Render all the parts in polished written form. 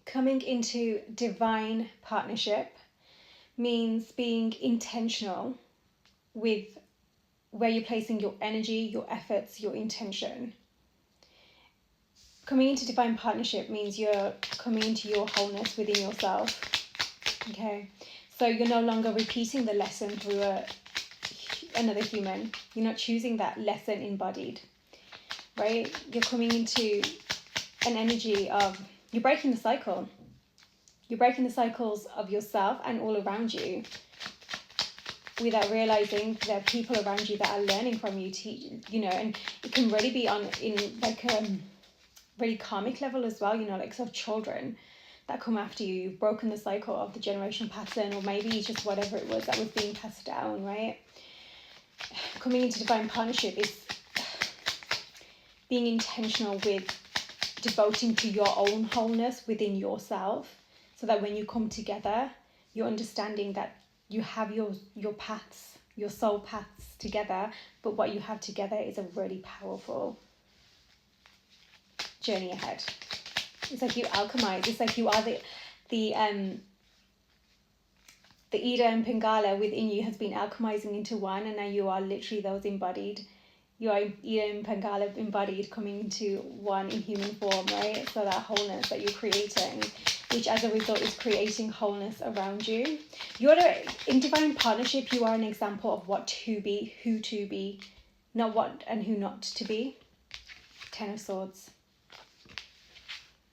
Coming into divine partnership means being intentional with where you're placing your energy, your efforts, your intention. Coming into divine partnership means you're coming into your wholeness within yourself. Okay, so you're no longer repeating the lesson through another human. You're not choosing that lesson embodied, right? You're coming into an energy of, you're breaking the cycle. You're breaking the cycles of yourself and all around you, without realizing there are people around you that are learning from you, and it can really be in like a really karmic level as well, like sort of children that come after you. You've broken the cycle of the generational pattern, or maybe just whatever it was that was being passed down, right? Coming into divine partnership is being intentional with devoting to your own wholeness within yourself, so that when you come together, you're understanding that you have your paths, your soul paths together, but what you have together is a really powerful journey ahead. It's like you alchemize. It's like you are the Ida and Pingala within you has been alchemizing into one, and now you are literally those embodied. You are Ida and Pingala embodied, coming into one in human form, right? So that wholeness that you're creating, which as a result is creating wholeness around you. In divine partnership, you are an example of what to be, who to be, not what and who not to be. 10 of Swords.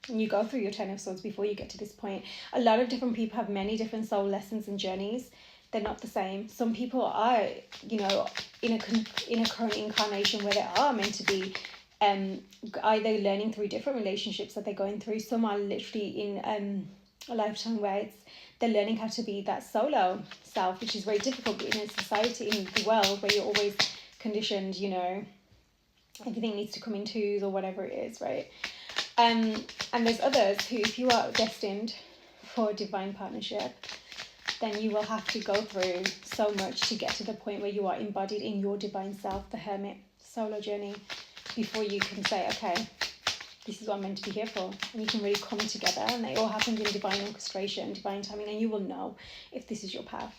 And you go through your 10 of Swords before you get to this point. A lot of different people have many different soul lessons and journeys. They're not the same. Some people are, in a current incarnation where they are meant to be either learning through different relationships that they're going through. Some are literally in a lifetime where they're learning how to be that solo self, which is very difficult in a society, in the world where you're always conditioned, everything needs to come in twos or whatever it is, right? And there's others who, if you are destined for divine partnership, then you will have to go through so much to get to the point where you are embodied in your divine self, the hermit solo journey, before you can say, okay, this is what I'm meant to be here for. And you can really come together, and it all happens in divine orchestration, divine timing, and you will know if this is your path.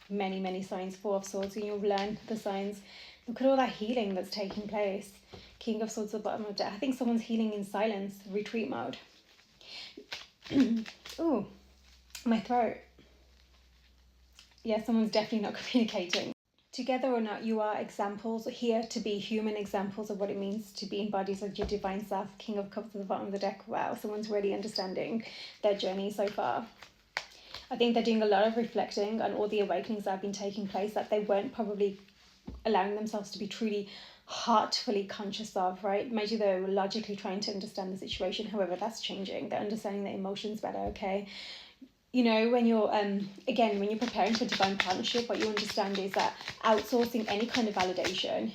Many, many signs. 4 of Swords, and you'll learn the signs. Look at all that healing that's taking place. King of Swords at the bottom of the deck. I think someone's healing in silence, retreat mode. Ooh, my throat. Yeah, someone's definitely not communicating. Together or not, you are examples here to be human examples of what it means to be embodied as your divine self. King of Cups at the bottom of the deck. Wow, someone's really understanding their journey so far. I think they're doing a lot of reflecting on all the awakenings that have been taking place that they weren't probably allowing themselves to be truly heartfully conscious of, right? Maybe they were logically trying to understand the situation. However, that's changing. They're understanding their emotions better, okay? When you're again, when you're preparing for divine partnership, what you understand is that outsourcing any kind of validation,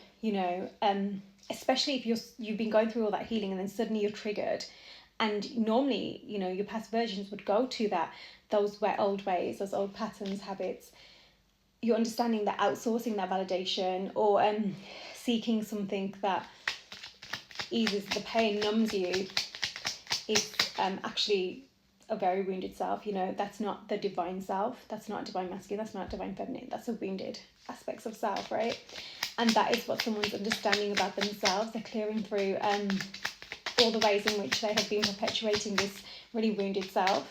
especially if you've been going through all that healing and then suddenly you're triggered, and normally, your past versions would go to those old ways, those old patterns, habits. You're understanding that outsourcing that validation, or seeking something that eases the pain, numbs you, is actually a very wounded self. That's not the divine self. That's not divine masculine. That's not divine feminine. That's a wounded aspects of self, right? And that is what someone's understanding about themselves. They're clearing through all the ways in which they have been perpetuating this really wounded self.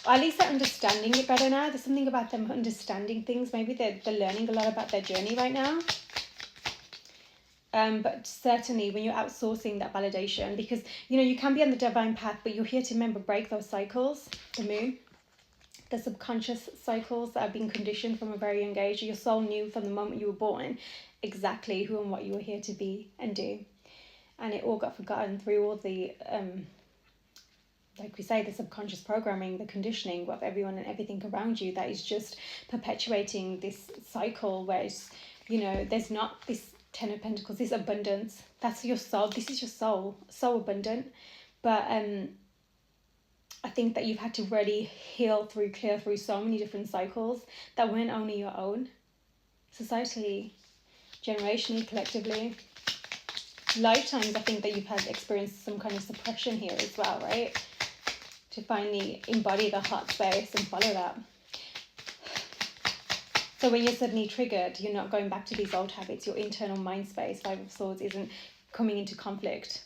Or at least they're understanding it better now. There's something about them understanding things. Maybe they're learning a lot about their journey right now. But certainly when you're outsourcing that validation, because, you can be on the divine path, but you're here to, remember, break those cycles, the moon, the subconscious cycles that have been conditioned from a very young age. Your soul knew from the moment you were born exactly who and what you were here to be and do. And it all got forgotten through all the, like we say, the subconscious programming, the conditioning of everyone and everything around you that is just perpetuating this cycle where it's, there's not this 10 of Pentacles, this abundance. That's your soul. This is your soul, so abundant. But I think that you've had to really clear through so many different cycles that weren't only your own. Societally, generationally, collectively. Lifetimes, I think that you've had experienced some kind of suppression here as well, right? to finally embody the heart space and follow that. So when you're suddenly triggered, you're not going back to these old habits. Your internal mind space, Five of Swords, isn't coming into conflict.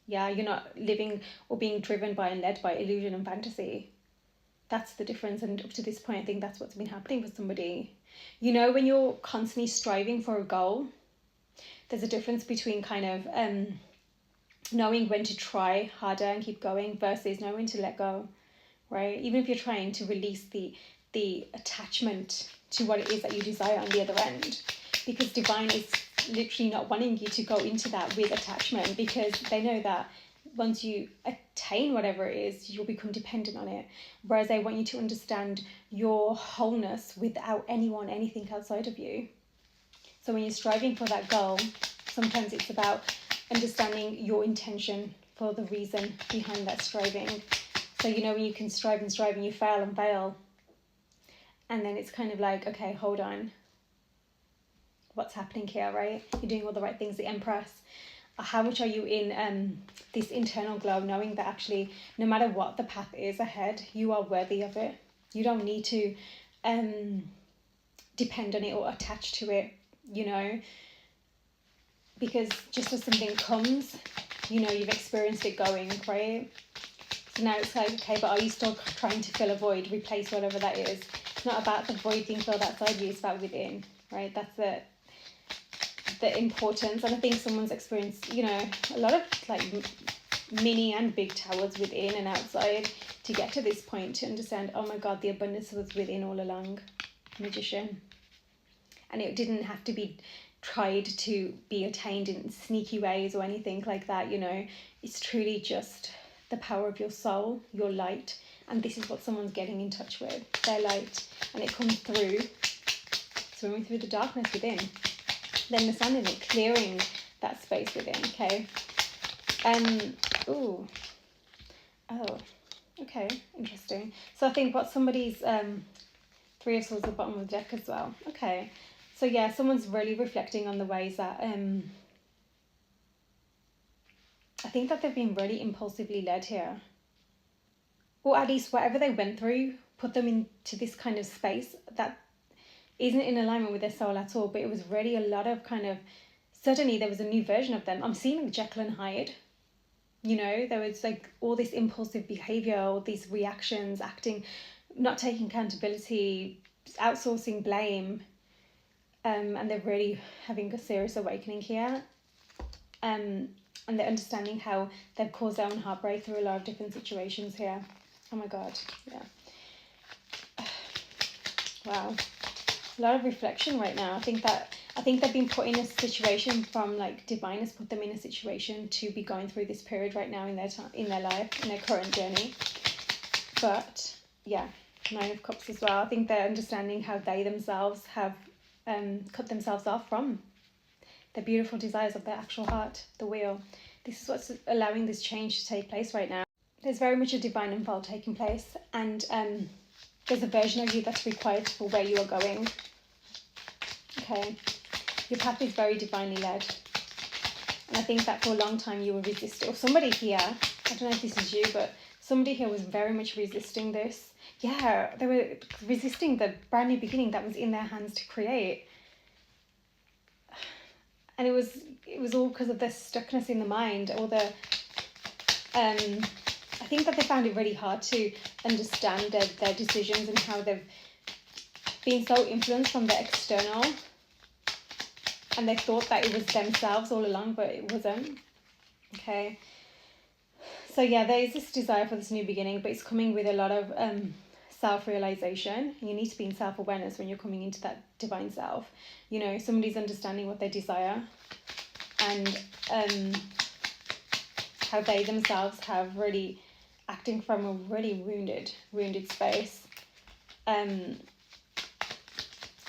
Yeah, you're not living or being driven by and led by illusion and fantasy. That's the difference. And up to this point, I think that's what's been happening for somebody. You know, when you're constantly striving for a goal, there's a difference between kind of knowing when to try harder and keep going versus knowing when to let go, right? Even if you're trying to release the attachment to what it is that you desire on the other end, because divine is literally not wanting you to go into that with attachment, because they know that once you attain whatever it is, you'll become dependent on it. Whereas they want you to understand your wholeness without anything outside of you. So when you're striving for that goal, sometimes it's about understanding your intention for the reason behind that striving. So, you know, when you can strive and you fail and fail, and then it's kind of like, okay, hold on, what's happening here, right? You're doing all the right things, the Empress. How much are you in this internal glow, knowing that actually no matter what the path is ahead, you are worthy of it. You don't need to depend on it or attach to it, you know, because just as something comes, you know, you've experienced it going, right? So now it's like, okay, but are you still trying to fill a void, replace whatever that is? It's not about the void being filled outside you, it's about within, right? That's the importance. And I think someone's experienced, you know, a lot of like mini and big towers within and outside to get to this point, to understand, oh my God, the abundance was within all along. Magician. And it didn't have to be tried to be attained in sneaky ways or anything like that, you know. It's truly just the power of your soul, your light, and this is what someone's getting in touch with, their light, and it comes through, swimming through the darkness within, then understanding it, clearing that space within, okay? Oh, okay, interesting. So I think what somebody's, Three of Swords at the bottom of the deck as well, okay. So yeah, someone's really reflecting on the ways that, I think that they've been really impulsively led here. Or at least whatever they went through put them into this kind of space that isn't in alignment with their soul at all. But it was really a lot of kind of, suddenly there was a new version of them. I'm seeing like Jekyll and Hyde. You know, there was like all this impulsive behavior, all these reactions, acting, not taking accountability, outsourcing blame. And they're really having a serious awakening here. And they're understanding how they've caused their own heartbreak through a lot of different situations here. Oh my God, yeah. Wow, a lot of reflection right now. I think they've been put in a situation from like divine has put them in a situation to be going through this period right now in their time, in their life, in their current journey. But yeah, Nine of Cups as well. I think they're understanding how they themselves have cut themselves off from the beautiful desires of their actual heart, the wheel. This is what's allowing this change to take place right now. There's very much a divine unfold taking place, and there's a version of you that's required for where you are going. Okay, your path is very divinely led, and I think that for a long time you were resisting, or somebody here, I don't know if this is you, but somebody here was very much resisting this. Yeah, they were resisting the brand new beginning that was in their hands to create. And it was all because of the stuckness in the mind, or the I think that they found it really hard to understand their decisions and how they've been so influenced from the external, and they thought that it was themselves all along, but it wasn't. Okay, so yeah, there is this desire for this new beginning, but it's coming with a lot of self-realization. You need to be in self-awareness when you're coming into that divine self. You know, somebody's understanding what they desire, and how they themselves have really acting from a really wounded space.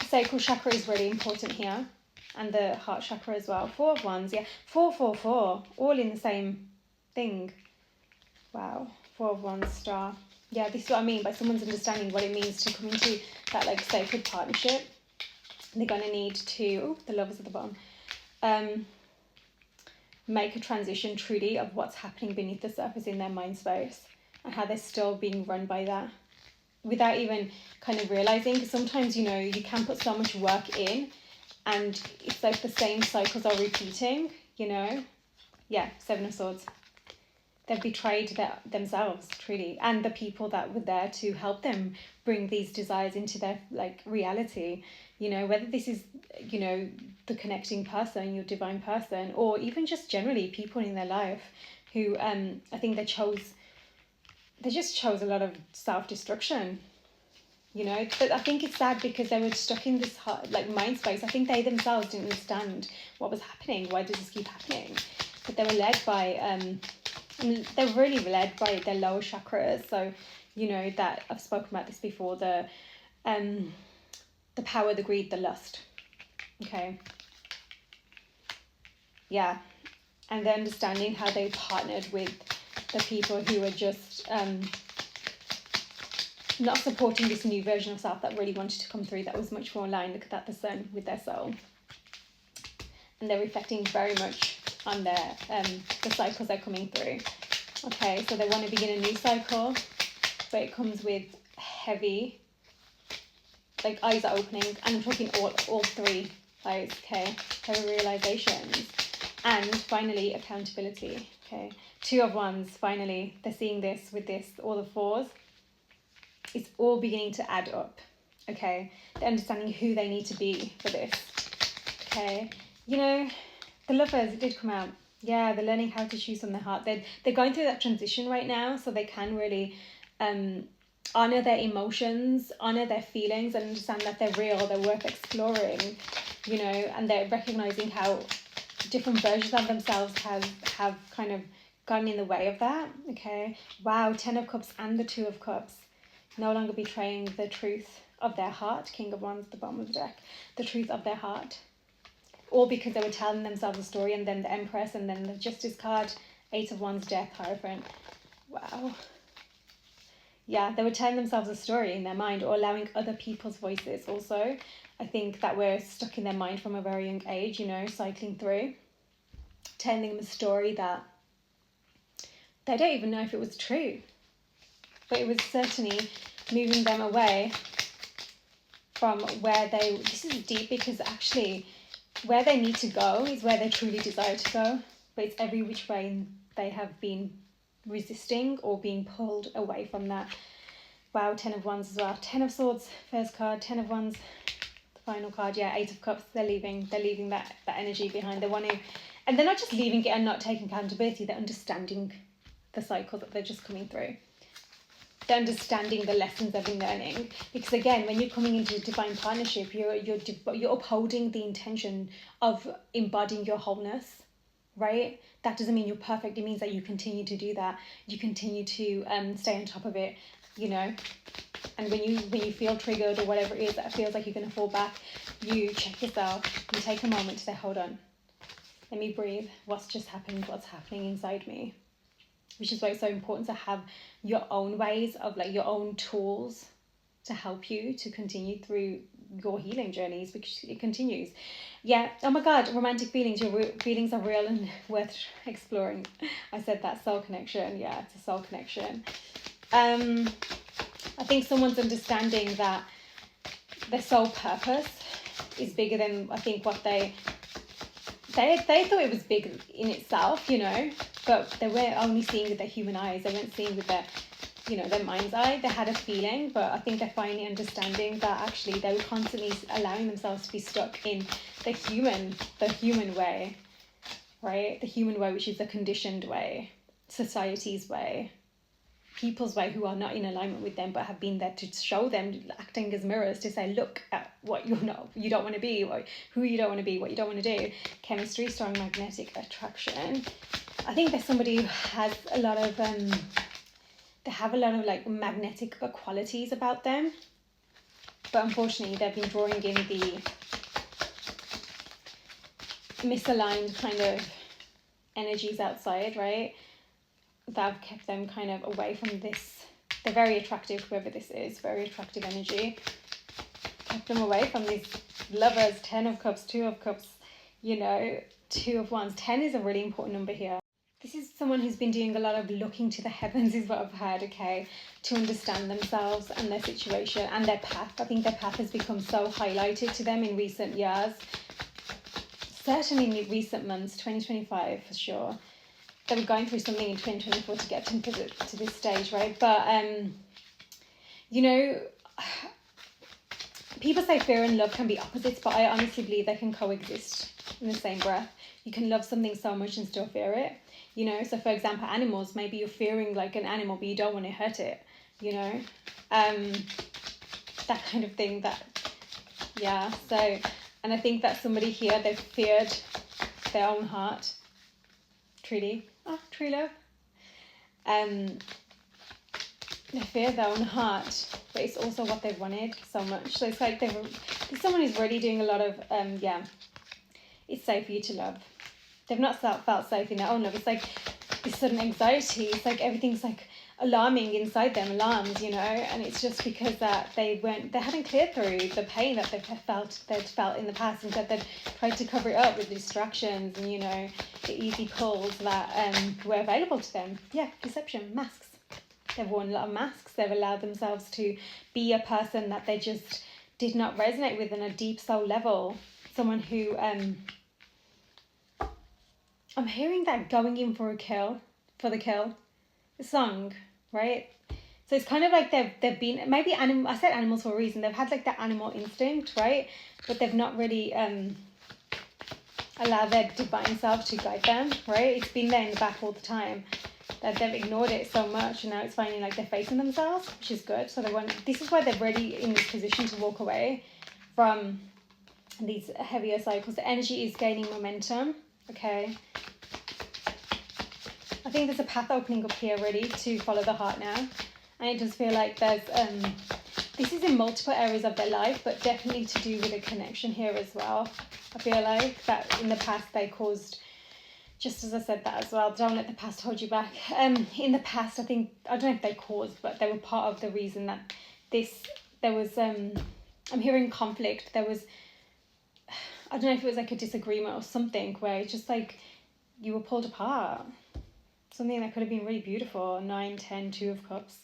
Sacral chakra is really important here, and the heart chakra as well. 4 of Wands, yeah, 4, all in the same thing. Wow, 4 of Wands, star. Yeah, this is what I mean by someone's understanding what it means to come into that like sacred partnership. They're going to need to, the Lovers at the bottom, make a transition truly of what's happening beneath the surface in their mind space. and how they're still being run by that without even kind of realizing. Because sometimes, you know, you can put so much work in and it's like the same cycles are repeating, you know. Yeah, Seven of Swords. They've betrayed themselves, truly, and the people that were there to help them bring these desires into their like reality. You know, whether this is, you know, the connecting person, your divine person, or even just generally people in their life who I think they just chose a lot of self-destruction, you know. But I think it's sad because they were stuck in this like mind space. I think they themselves didn't understand what was happening. Why does this keep happening? But they were led by and they're really led by their lower chakras. So, you know, that I've spoken about this before, the power, the greed, the lust. Okay. Yeah. And then understanding how they partnered with the people who were just not supporting this new version of self that really wanted to come through, that was much more aligned, look at that, the sun, with their soul. And they're reflecting very much on their the cycles they're coming through. Okay, so they want to begin a new cycle, but it comes with heavy, like eyes are opening, and I'm talking all three eyes, okay, heavy realizations, and finally accountability. Okay, Two of Wands, finally they're seeing this with this, all the fours. It's all beginning to add up. Okay, they're understanding who they need to be for this. Okay, you know, the Lovers, it did come out. Yeah, they're learning how to choose from their heart. They're going through that transition right now, so they can really honor their emotions, honor their feelings, and understand that they're real, they're worth exploring, you know, and they're recognizing how different versions of themselves have kind of gotten in the way of that. Okay, wow, 10 of Cups and the 2 of Cups, no longer betraying the truth of their heart. King of Wands at the bottom of the deck, the truth of their heart. All because they were telling themselves a story, and then the Empress, and then the Justice card, 8 of Wands, Death, Hierophant. Wow. Yeah, they were telling themselves a story in their mind, or allowing other people's voices also. I think that we're stuck in their mind from a very young age, you know, cycling through, telling them a story that they don't even know if it was true. But it was certainly moving them away from where this is deep, because actually where they need to go is where they truly desire to go, but it's every which way they have been resisting or being pulled away from that. Wow, 10 of Wands as well. 10 of Swords, first card, 10 of Wands, the final card. Yeah, 8 of Cups, they're leaving that energy behind. They want to, and they're not just leaving it and not taking accountability, they're understanding the cycle that they're just coming through. They're understanding the lessons they've been learning, because again, when you're coming into a divine partnership, you're upholding the intention of embodying your wholeness, right? That doesn't mean you're perfect. It means that you continue to do that. You continue to stay on top of it, you know. And when you feel triggered or whatever it is that feels like you're going to fall back, you check yourself. You take a moment to say, hold on, let me breathe. What's just happened? What's happening inside me? Which is why it's so important to have your own ways of, like, your own tools to help you to continue through your healing journeys, because it continues. Yeah, oh my God, romantic feelings. Your feelings are real and worth exploring. I said that, soul connection. Yeah, it's a soul connection. I think someone's understanding that their soul purpose is bigger than, I think, what they thought it was big in itself, you know, but they were only seeing with their human eyes. They weren't seeing with their, you know, their mind's eye. They had a feeling, but I think they're finally understanding that actually they were constantly allowing themselves to be stuck in the human way, right? The human way, which is the conditioned way, society's way, people's way who are not in alignment with them, but have been there to show them, acting as mirrors to say, look at what you don't want to be, or who you don't want to be, what you don't want to do. Chemistry, strong magnetic attraction. I think there's somebody who has a lot of they have a lot of like magnetic qualities about them, but unfortunately they've been drawing in the misaligned kind of energies outside, right? That have kept them kind of away from this. They're very attractive, whoever this is, very attractive energy. Kept them away from these Lovers, 10 of Cups, 2 of Cups, you know, 2 of Wands. 10 is a really important number here. this is someone who's been doing a lot of looking to the heavens, is what I've heard, okay, to understand themselves and their situation and their path. I think their path has become so highlighted to them in recent years, certainly in recent months, 2025 for sure. They were going through something in 2024 to get to this stage, right? But, you know, people say fear and love can be opposites, but I honestly believe they can coexist in the same breath. You can love something so much and still fear it, you know. So for example, animals, maybe you're fearing like an animal, but you don't want to hurt it, you know. That kind of thing. So, and I think that somebody here, they've feared their own heart. Truly. Oh, true love. They fear their own heart, but it's also what they've wanted so much. So it's like someone who's really doing a lot of, it's safe for you to love. They've not felt safe in their own love. It's like this sudden anxiety. It's like everything's like alarming inside them, alarms, you know, and it's just because that they hadn't cleared through the pain that they'd felt in the past, and that they'd tried to cover it up with distractions and, you know, the easy pulls that were available to them. Yeah, deception, masks. They've worn a lot of masks. They've allowed themselves to be a person that they just did not resonate with on a deep soul level. Someone who, I'm hearing that going in for the kill, the song, right? So it's kind of like they've been, maybe I said animals for a reason. They've had like that animal instinct, right? But they've not really allowed their divine self to guide them, right? It's been there in the back all the time. That they've ignored it so much, and now it's finally like they're facing themselves, which is good. So this is why they're ready in this position to walk away from these heavier cycles. The energy is gaining momentum, okay? I think there's a path opening up here ready to follow the heart now. And it does feel like there's, this is in multiple areas of their life, but definitely to do with a connection here as well. I feel like that in the past they caused, just as I said that as well, don't let the past hold you back. In the past, I don't know if they caused, but they were part of the reason that there was, I'm hearing conflict. There was, I don't know if it was like a disagreement or something where it's just like you were pulled apart. Something that could have been really beautiful, 9, 10, 2 of cups.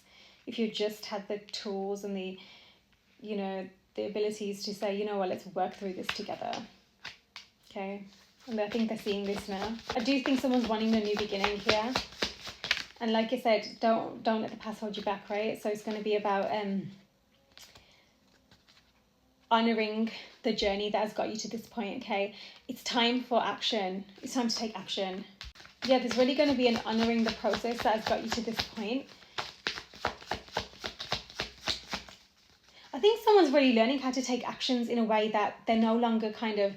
If you just had the tools and the, you know, the abilities to say, you know what, let's work through this together. Okay. And I think they're seeing this now. I do think someone's wanting a new beginning here. And like I said, don't let the past hold you back, right? So it's going to be about honouring the journey that has got you to this point, okay? It's time for action. It's time to take action. Yeah, there's really going to be an honouring the process that has got you to this point. I think someone's really learning how to take actions in a way that they're no longer kind of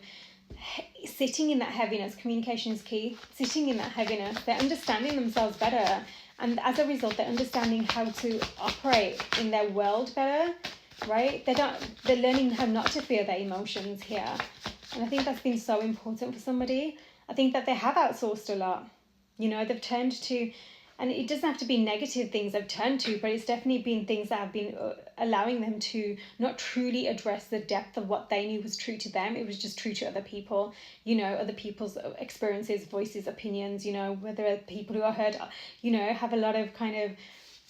sitting in that heaviness. Communication is key. Sitting in that heaviness. They're understanding themselves better. And as a result, they're understanding how to operate in their world better, right? They're learning how not to fear their emotions here. And I think that's been so important for somebody. I think that they have outsourced a lot. You know, they've turned to, and it doesn't have to be negative things they've turned to, but it's definitely been things that have been allowing them to not truly address the depth of what they knew was true to them. It was just true to other people, you know, other people's experiences, voices, opinions, you know, whether people who are heard, you know, have a lot of kind of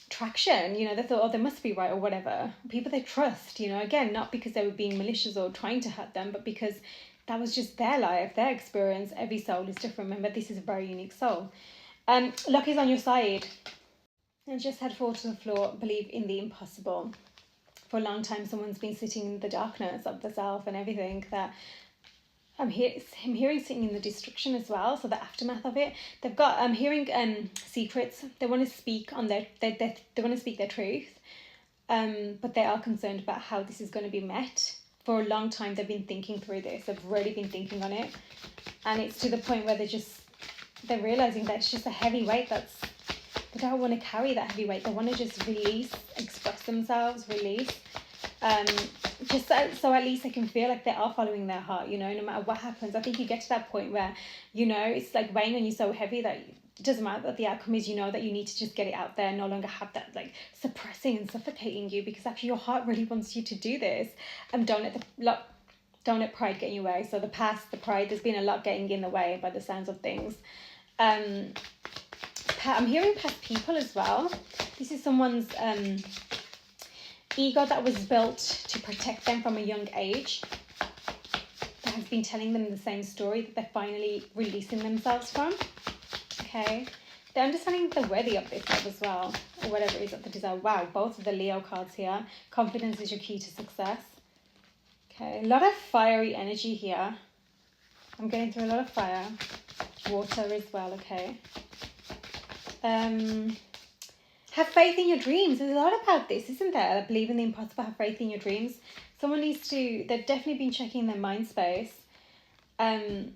traction, you know, they thought, oh, they must be right or whatever. People they trust, you know, again, not because they were being malicious or trying to hurt them, but because that was just their life, their experience. Every soul is different. Remember, this is a very unique soul. Luck is on your side. And just head forward to the floor. Believe in the impossible. For a long time, someone's been sitting in the darkness of the self and everything that I'm hearing sitting in the destruction as well. So the aftermath of it. They've got, I'm hearing secrets. They want to speak on they want to speak their truth. But they are concerned about how this is going to be met. For a long time, they've been thinking through this. They've really been thinking on it. And it's to the point where they're realising that it's just a heavy weight they don't want to carry that heavy weight. They want to just release, express themselves, release. Just so at least they can feel like they are following their heart, you know, no matter what happens. I think you get to that point where, you know, it's like weighing on you so heavy that it doesn't matter what the outcome is, you know, that you need to just get it out there and no longer have that like suppressing and suffocating you, because actually your heart really wants you to do this. Don't let pride get in your way. So the past, the pride, there's been a lot getting in the way by the sounds of things. I'm hearing past people as well. This is someone's ego that was built to protect them from a young age, that has been telling them the same story that they're finally releasing themselves from. Okay, they're understanding they're worthy of this love as well, or whatever it is that they desire. Wow, both of the Leo cards here. Confidence is your key to success. Okay, a lot of fiery energy here. I'm getting through a lot of fire. Water as well, okay. Have faith in your dreams. There's a lot about this, isn't there? Believe in the impossible, have faith in your dreams. Someone needs to, they've definitely been checking their mind space. And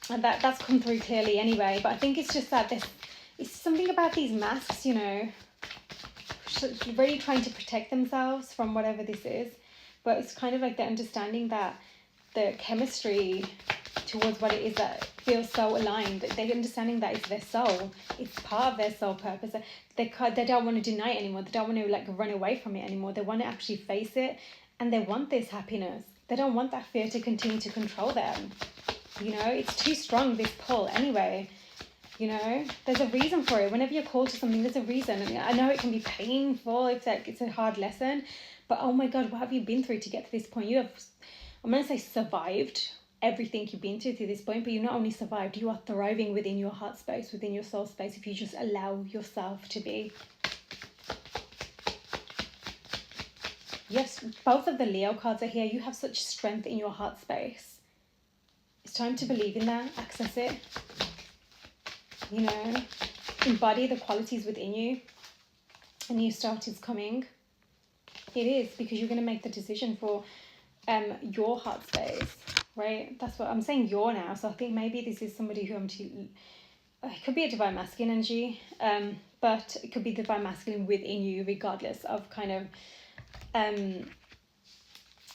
that's come through clearly anyway. But I think it's just that it's something about these masks, you know, really trying to protect themselves from whatever this is. But it's kind of like they're understanding that the chemistry towards what it is that feels so aligned. They're understanding that it's their soul. It's part of their soul purpose. They don't want to deny it anymore. They don't want to like run away from it anymore. They want to actually face it, and they want this happiness. They don't want that fear to continue to control them. You know, it's too strong, this pull anyway. You know, there's a reason for it. Whenever you're called to something, there's a reason. I mean, I know it can be painful. It's a hard lesson, but oh my God, what have you been through to get to this point? You have, I'm going to say, survived everything you've been to this point, but you not only survived, you are thriving within your heart space, within your soul space, if you just allow yourself to be. Yes, both of the Leo cards are here. You have such strength in your heart space. It's time to believe in that, access it, you know, embody the qualities within you. A new start is coming. It is, because you're going to make the decision for your heart space. Right, that's what I'm saying. You're now, so I think maybe this is somebody who it could be a divine masculine energy, but it could be divine masculine within you, regardless of kind of,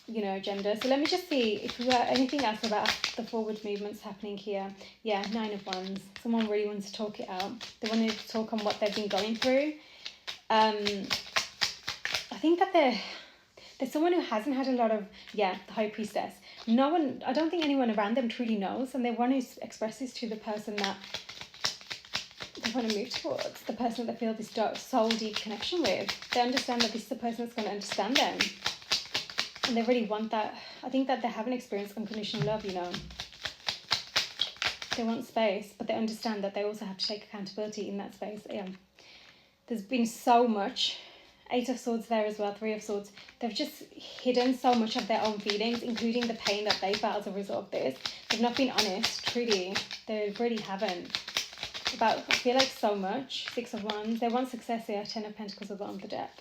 you know, gender. So let me just see if we got anything else about the forward movements happening here. Yeah, 9 of Wands. Someone really wants to talk it out. They want to talk on what they've been going through. I think that there's someone who hasn't had a lot of, the High Priestess. No one, I don't think anyone around them truly knows, and they want to express this to the person that they want to move towards, the person that they feel this soul deep connection with. They understand that this is the person that's going to understand them, and they really want that. I think that they haven't experienced unconditional love, you know. They want space, but they understand that they also have to take accountability in that space. Yeah, there's been so much. 8 of Swords there as well, 3 of Swords. They've just hidden so much of their own feelings, including the pain that they felt as a result of this. They've not been honest, truly. They really haven't. I feel like so much. 6 of Wands. They want success here. 10 of Pentacles are on the deck.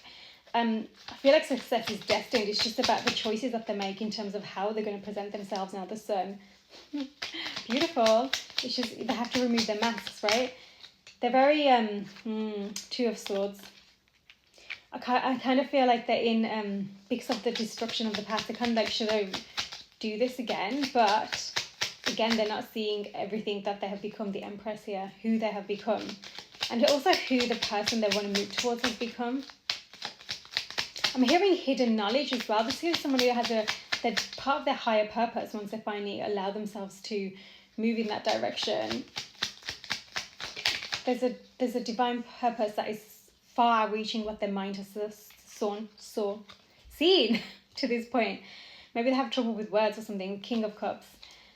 I feel like success is destined. It's just about the choices that they make in terms of how they're going to present themselves now. The Sun. Beautiful. It's just, they have to remove their masks, right? They're very, 2 of Swords. I kind of feel like they're in, because of the destruction of the past, they're kind of like, should I do this again? But again, they're not seeing everything that they have become, the Empress here, who they have become. And also who the person they want to move towards has become. I'm hearing hidden knowledge as well. This is someone who has they're part of their higher purpose once they finally allow themselves to move in that direction. There's a divine purpose that is far reaching what their mind has seen to this point. Maybe they have trouble with words or something. King of Cups,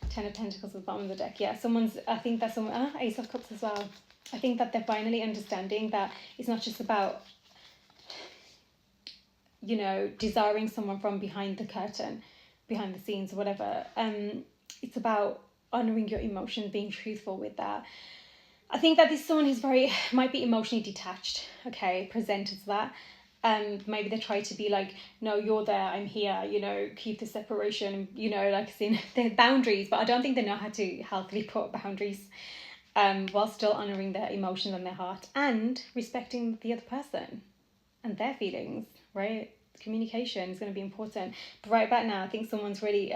10 of Pentacles at the bottom of the deck. Yeah, Ace of Cups as well. I think that they're finally understanding that it's not just about, you know, desiring someone from behind the curtain, behind the scenes or whatever. It's about honoring your emotions, being truthful with that. I think that this someone is might be emotionally detached, okay, presented as that. Maybe they try to be like, no, you're there, I'm here, you know, keep the separation, you know, like seeing their boundaries, but I don't think they know how to healthily put boundaries while still honouring their emotions and their heart and respecting the other person and their feelings, right? Communication is going to be important. But right about now, I think someone's really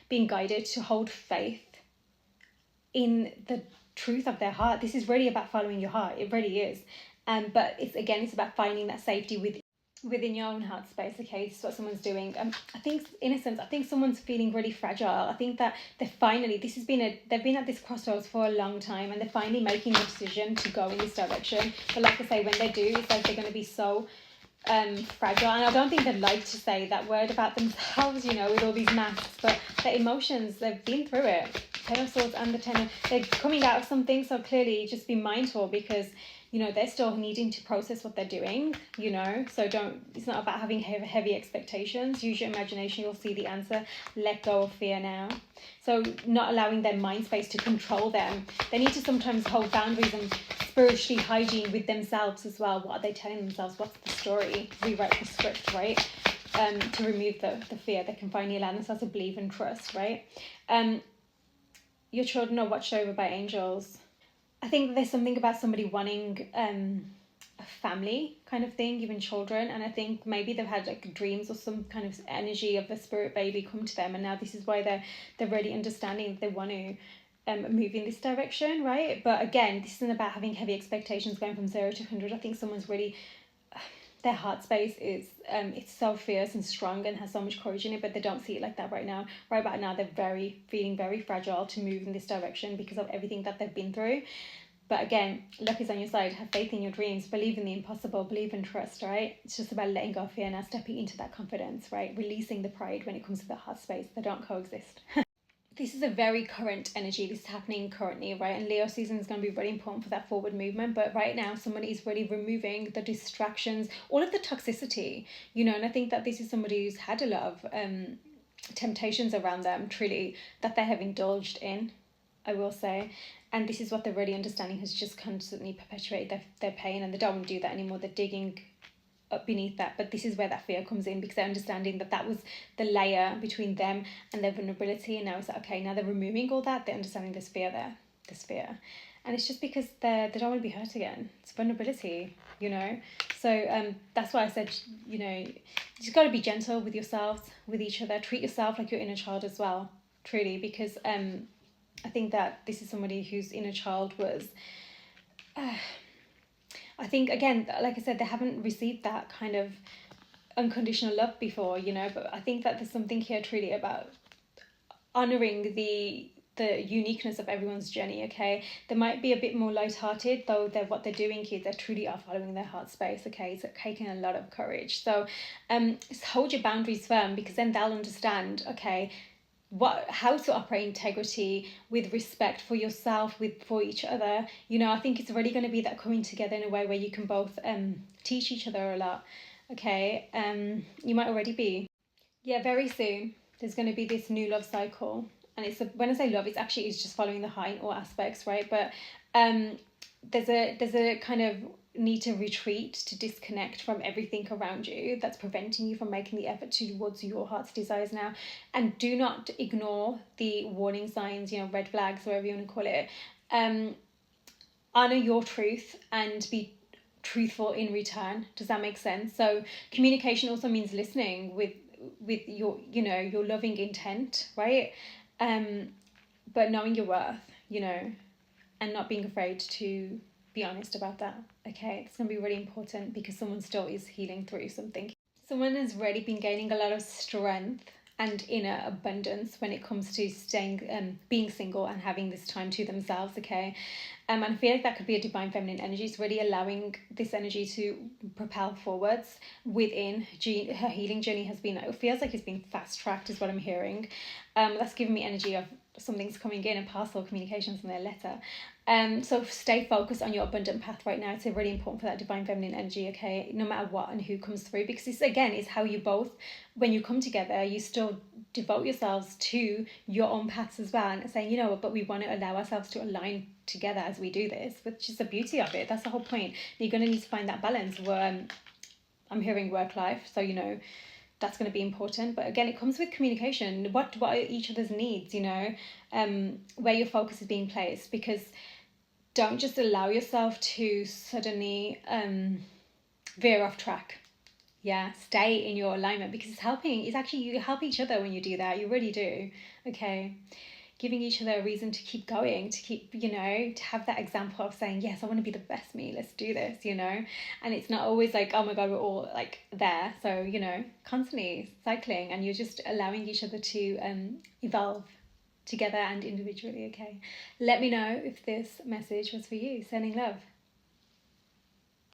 being guided to hold faith in the truth of their heart. This is really about following your heart. It really is. But it's about finding that safety within your own heart space. Okay, this is what someone's doing. I think, in a sense, I think someone's feeling really fragile. I think that they've been at this crossroads for a long time, and they're finally making the decision to go in this direction. But like I say, when they do, it's like they're going to be so fragile, and I don't think they'd like to say that word about themselves, you know, with all these masks, but their emotions, they've been through it. Ten of Swords and the Ten of, they're coming out of something, so clearly just be mindful, because you know they're still needing to process what they're doing, you know. So it's not about having heavy expectations. Use your imagination, you'll see the answer. Let go of fear now. So not allowing their mind space to control them. They need to sometimes hold boundaries and spiritually hygiene with themselves as well. What are they telling themselves? What's the story? Rewrite the script, right? To remove the fear. They can finally allow themselves to believe and trust, right? Your children are watched over by angels. I think there's something about somebody wanting a family kind of thing, even children, and I think maybe they've had like dreams or some kind of energy of a spirit baby come to them, and now this is why they're really understanding that they want to move in this direction, right? But again, this isn't about having heavy expectations going from 0 to 100. I think someone's really, their heart space is it's so fierce and strong and has so much courage in it, but they don't see it like that right now. Right about now, they're feeling very fragile to move in this direction because of everything that they've been through. But again, luck is on your side. Have faith in your dreams. Believe in the impossible. Believe and trust, right? It's just about letting go of fear now, stepping into that confidence, right? Releasing the pride when it comes to the heart space. They don't coexist. This is a very current energy. This is happening currently, right? And Leo season is going to be really important for that forward movement. But right now, somebody is really removing the distractions, all of the toxicity, you know. And I think that this is somebody who's had a lot of temptations around them, truly, that they have indulged in, I will say. And this is what they're really understanding has just constantly perpetuated their pain, and they don't want to do that anymore. They're digging up beneath that, but this is where that fear comes in, because they're understanding that was the layer between them and their vulnerability, and now it's like, okay, now they're removing all that, they're understanding this fear, and it's just because they don't want to be hurt again. It's vulnerability, you know. So that's why I said, you know, you just got to be gentle with yourselves, with each other. Treat yourself like your inner child as well, truly, because I think that this is somebody whose inner child was I think, again, like I said, they haven't received that kind of unconditional love before, you know. But I think that there's something here truly about honouring the uniqueness of everyone's journey, okay? They might be a bit more light-hearted, though what they're doing here, they truly are following their heart space, okay? It's taking a lot of courage. So hold your boundaries firm, because then they'll understand, okay, how to operate integrity with respect for yourself, for each other, you know. I think it's really going to be that coming together in a way where you can both teach each other a lot, okay. You might already be, very soon there's going to be this new love cycle, and when I say love, it's just following the heart in all aspects, right? But there's a kind of need to retreat, to disconnect from everything around you that's preventing you from making the effort towards your heart's desires now. And do not ignore the warning signs, you know, red flags, whatever you want to call it. Honor your truth and be truthful in return. Does that make sense? So communication also means listening with your, you know, your loving intent, right? But knowing your worth, you know, and not being afraid to be honest about that, okay? It's going to be really important, because someone still is healing through something. Someone has really been gaining a lot of strength and inner abundance when it comes to being single and having this time to themselves, okay? And I feel like that could be a divine feminine energy. It's really allowing this energy to propel forwards within. Her healing journey it feels like it's been fast-tracked, is what I'm hearing. That's giving me energy of something's coming in, a parcel, communications from their letter. So stay focused on your abundant path right now. It's really important for that divine feminine energy, okay? No matter what and who comes through, because this, again, is how you both, when you come together, you still devote yourselves to your own paths as well, and saying, you know what, but we want to allow ourselves to align together as we do this, which is the beauty of it. That's the whole point. You're going to need to find that balance where I'm hearing work life, so, you know, that's going to be important. But again, it comes with communication. What are each other's needs, you know, where your focus is being placed, because don't just allow yourself to suddenly veer off track. Stay in your alignment, because it's actually, you help each other when you do that. You really do, okay? giving each other a reason to keep going, to keep, to have that example of saying, yes, I want to be the best me, let's do this, and it's not always like, oh my God, we're all like there. So, constantly cycling, and you're just allowing each other to evolve together and individually. Okay, let me know if this message was for you. Sending love.